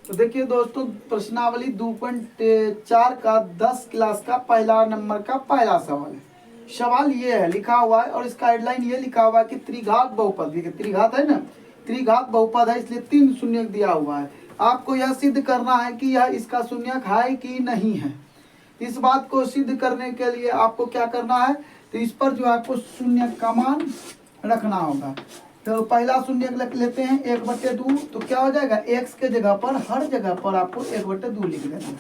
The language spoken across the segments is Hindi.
तो देखिए दोस्तों, प्रश्नावली 2.4 का 10 क्लास का पहला नंबर का पहला सवाल है। सवाल ये है, लिखा हुआ है और इसका हेडलाइन ये लिखा हुआ है कि त्रिघात बहुपद, देखिए त्रिघात है ना, त्रिघात बहुपद है इसलिए 3 शून्यक दिया हुआ है। आपको यह सिद्ध करना है कि यह इसका शून्यक है कि नहीं है। इस बात को सिद्ध करने के लिए आपको क्या करना है, तो इस पर जो आपको शून्यक का मान रखना होगा। तो पहला शून्य लिख लेते हैं 1/2, तो क्या हो जाएगा, x के जगह पर हर जगह पर आपको 1/2 लिख देना है।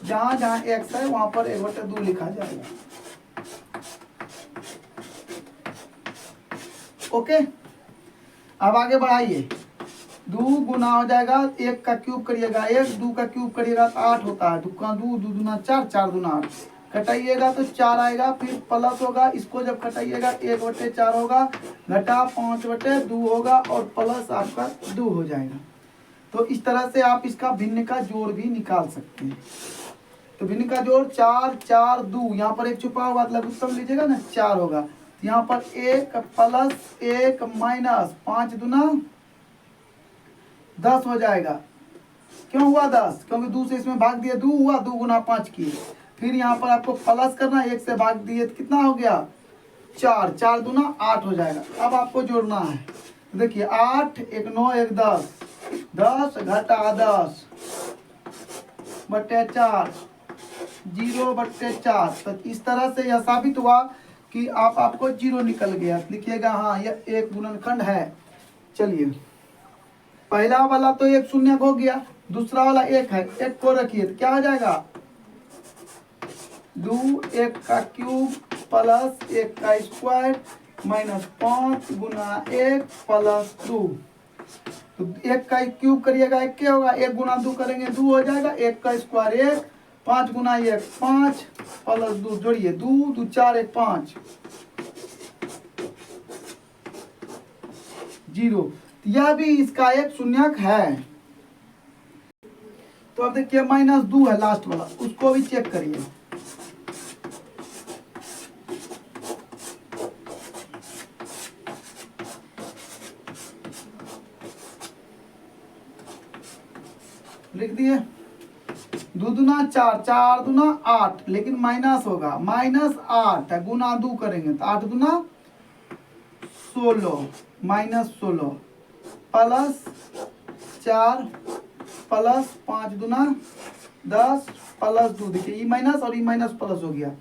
जहां जहां x है वहां पर 1/2 लिखा जाएगा। ओके, अब आगे बढ़ाइए। 2 गुना हो जाएगा 1 का क्यूब करिएगा 1, 2 का क्यूब करिएगा तो 8 होता है, 2 का 2, 2 दूना 4, 4 दूना 8, कटाइएगा तो 4 आएगा, फिर प्लस होगा, इसको जब कटाइएगा 1/4 होगा, घटा 5/2 होगा और प्लस आपका 2 हो जाएगा। तो इस तरह से आप इसका भिन्न का जोड़ भी निकाल सकते हैं। तो भिन्न का जोड़ 4, 4, 2, यहाँ पर एक छुपा हुआ लघुत्तम लीजिएगा ना, 4 होगा, यहाँ पर 1 प्लस 1 माइनस 5 दूना 10 हो जाएगा। क्यों हुआ 10? क्योंकि 2 से इसमें भाग दिए 2 हुआ, 2 गुना 5 किए। फिर यहाँ पर आपको प्लस करना, 1 से भाग दिए तो कितना हो गया 4, 4 दूना 8 हो जाएगा। अब आपको जोड़ना है, देखिए 8, 1 9, 1 10, 10 घटा 10 बटे 4, 0/4। तो इस तरह से यह साबित हुआ कि आपको 0 निकल गया। लिखिएगा हाँ यह एक गुणनखंड है। चलिए, पहला वाला तो एक शून्यक हो गया, दूसरा वाला एक है, एक को रखिए तो क्या हो जाएगा 2, 1 का क्यूब प्लस 1 का स्क्वायर माइनस 5 गुना 1 प्लस 2। तो 1 का क्यूब करिएगा 1 क्या होगा, 1 गुना 2 करेंगे 2 हो जाएगा, 1 का स्क्वायर 1, 5 गुना 1 5 प्लस 2, जोड़िए 2, 2 4 1 5, 0। यह भी इसका एक शून्यक है। तो अब देखिए -2 है लास्ट वाला, उसको भी चेक करिए। लिख दिए, 2 दूना 4, 4 दूना 8, लेकिन माइनस होगा, -8 है, गुना 2 करेंगे तो 8 दूना 16, -16 प्लस 4 प्लस 5 दूना 10 प्लस 2, देखिए ई माइनस और ई माइनस प्लस हो गया,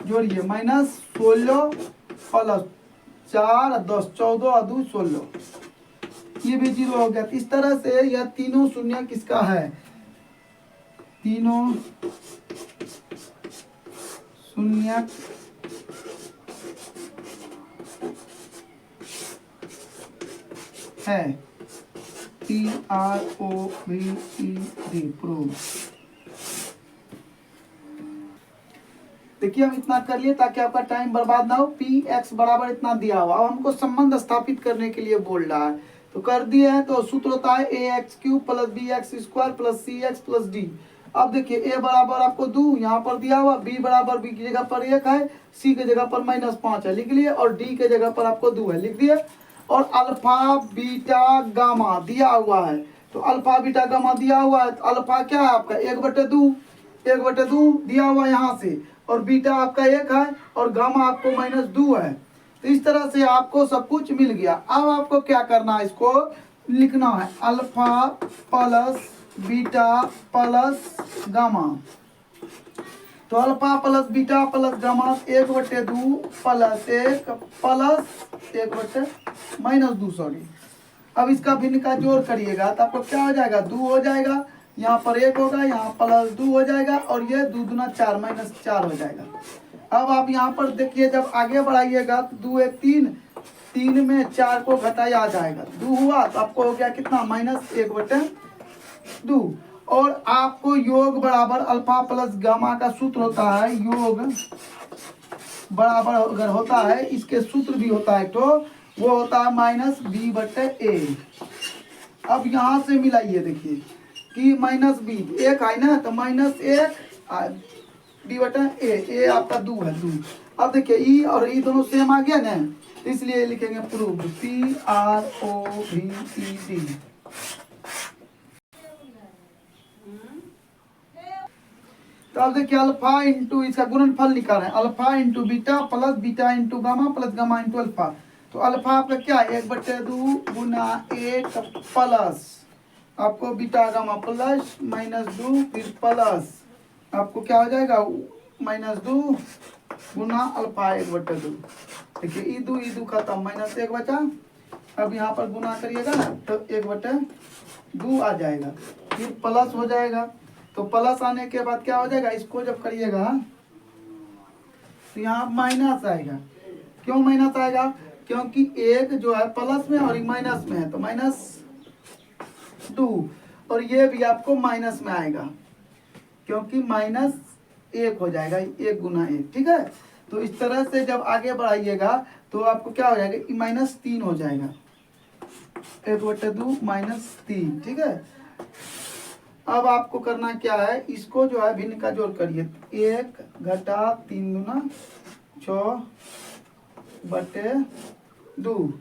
जोड़िए -16 प्लस 4 10 14 और 2 16, ये भी 0 हो गया। इस तरह से यह तीनों शून्य किसका है, तीनों शून्य है। PROVED prove. देखिए हम इतना कर लिए ताकि आपका टाइम बर्बाद ना हो। Px बराबर इतना दिया हुआ, अब हमको संबंध स्थापित करने के लिए बोल रहा है, तो कर दिए हैं। तो सूत्र होता है ax³ + bx² + cx + d। अब देखिए a बराबर आपको 2 यहाँ पर दिया हुआ, b बराबर b की जगह पर 1 है, c की जगह पर -5 है, लिख लिए, और d के जगह पर आपको 2 है, लिख दिए। और अल्फा बीटा गामा दिया हुआ है, तो अल्फा बीटा गामा दिया हुआ है, तो अल्फा क्या है आपका 1/2, 1/2 दिया हुआ यहाँ से, और बीटा आपका 1 है और गामा आपको -2 है। तो इस तरह से आपको सब कुछ मिल गया। अब आपको क्या करना है, इसको लिखना है alpha plus beta plus gamma. तो alpha plus beta plus gamma 1/2 plus 1 plus 1/-2, sorry. अब इसका भिन्न का जोड़ करिएगा तो आपको क्या हो जाएगा, 2 हो जाएगा, यहाँ पर 1 होगा, यहाँ +2 हो जाएगा, और ये 2 दूना 4 -4 हो जाएगा। अब आप यहाँ पर देखिए, जब आगे बढ़ाइएगा तो 2 1 3, 3 में 4 को घटाया जाएगा, 2 हुआ तो आपको हो गया कितना -1/2। और आपको योग बराबर अल्फा प्लस गामा का सूत्र होता है, योग बराबर अगर होता है, इसके सूत्र भी होता है, तो वो होता है -b/a। अब यहाँ से मिलाइए, देखिए कि -b 1 है ना, तो -1 b/a, a आपका 2 है, 2। अब देखिए ई और ई दोनों सेम आ गया ना, इसलिए लिखेंगे प्रूव्ड, PROVED। तो अब देखिए अल्फा इंटू इसका गुणनफल निकाल रहे हैं, alpha into beta plus beta into gamma plus gamma into alpha. तो अल्फा आपका क्या है 1/2 गुना 1 प्लस आपको बीटा गामा प्लस -2 फिर प्लस आपको क्या हो जाएगा -2 गुना अल्फा 1/2। देखिए ई दू खत्म, -1 बचा। अब यहाँ पर गुना करिएगा ना तो 1/2 आ जाएगा, फिर प्लस हो जाएगा। तो प्लस आने के बाद क्या हो जाएगा, इसको जब करिएगा तो यहाँ माइनस आएगा। क्यों माइनस आएगा, क्योंकि एक जो है प्लस में और एक माइनस में है, तो -2 और ये भी आपको माइनस में आएगा क्योंकि -1 हो जाएगा, 1 गुना 1। ठीक है, तो इस तरह से जब आगे बढ़ाइएगा तो आपको क्या हो जाएगा, -3 हो जाएगा, 1/2 -3। ठीक है, अब आपको करना क्या है, इसको जो है भिन्न का जोड़ करिए, 1 घटा 3 गुना 6/2।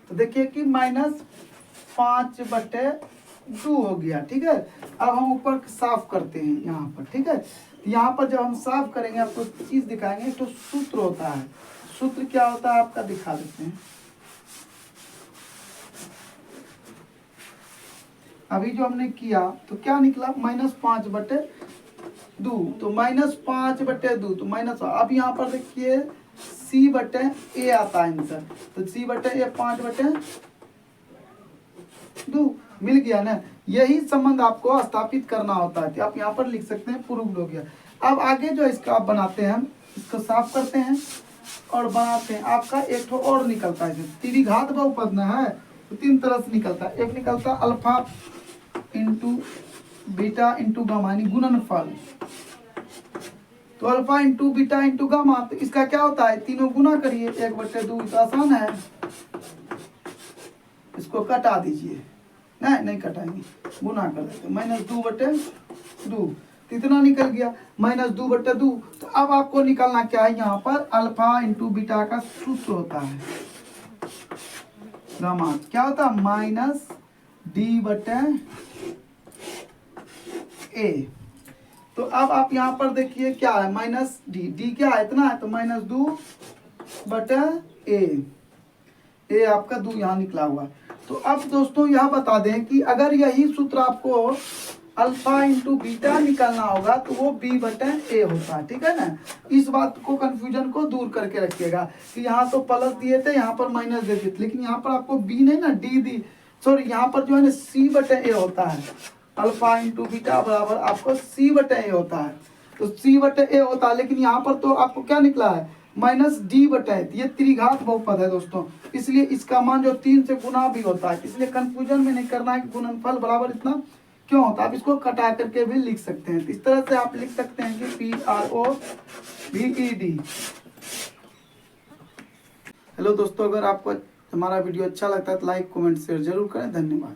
तो देखिए कि -5/2 हो गया। ठीक है, अब हम ऊपर साफ करते हैं यहाँ पर। ठीक है, यहाँ पर जब हम साफ करेंगे आपको चीज दिखाएंगे, तो सूत्र होता है। सूत्र क्या होता है आपका दिखा देते हैं। अभी जो हमने किया तो क्या निकला, -5/2। तो -5/2 तो माइनस, अब यहाँ पर देखिए C/A आता है आंसर, तो C/A 5/2 मिल गया ना। यही संबंध आपको स्थापित करना होता है, आप यहाँ पर लिख सकते हैं प्रूव्ड हो गया। अब आगे जो इसका आप बनाते हैं, इसको साफ करते हैं और बनाते हैं। आपका एक तो और निकलता है, त्रिघात बहुपद ना है तो 3 तरह से निकलता है। एक निकलता alpha into beta into gamma यानी गुणनफल। तो alpha into beta into gamma, तो इसका क्या होता है, तीनों गुना करिए, 1/2 तो आसान है, इसको कटा दीजिए। नहीं कटाएंगे, गुना कर देते, -2/2 इतना निकल गया, -2/2। तो अब आपको निकालना क्या है, यहाँ पर अल्फा इंटू बीटा का सूत्र होता है गामा, क्या होता है -D/A। तो अब आप यहाँ पर देखिए क्या है, -D क्या है, इतना है, तो -2/A, ए आपका 2 यहाँ निकला हुआ। तो अब दोस्तों यह बता दें कि अगर यही सूत्र आपको अल्फा इंटू बीटा निकालना होगा तो वो B/A होता है। ठीक है ना, इस बात को कंफ्यूजन को दूर करके रखिएगा कि यहाँ तो प्लस दिए थे, यहाँ पर माइनस दे दिए थे, लेकिन यहाँ पर आपको B नहीं ना D दी, सॉरी यहाँ पर जो है ना C/A होता है। अल्फा इंटू बीटा बराबर आपको C/A होता है, तो C/A होता है, लेकिन यहाँ पर तो आपको क्या निकला है -D/A। ये त्रिघात बहुपद है दोस्तों, इसलिए इसका मान जो 3 से गुना भी होता है, इसलिए कंफ्यूजन में नहीं करना है कि गुणनफल बराबर इतना क्यों होता है। आप इसको कटा करके भी लिख सकते हैं, तो इस तरह से आप लिख सकते हैं कि PROVED। हेलो दोस्तों, अगर आपको हमारा वीडियो अच्छा लगता है तो लाइक कमेंट शेयर जरूर करें। धन्यवाद।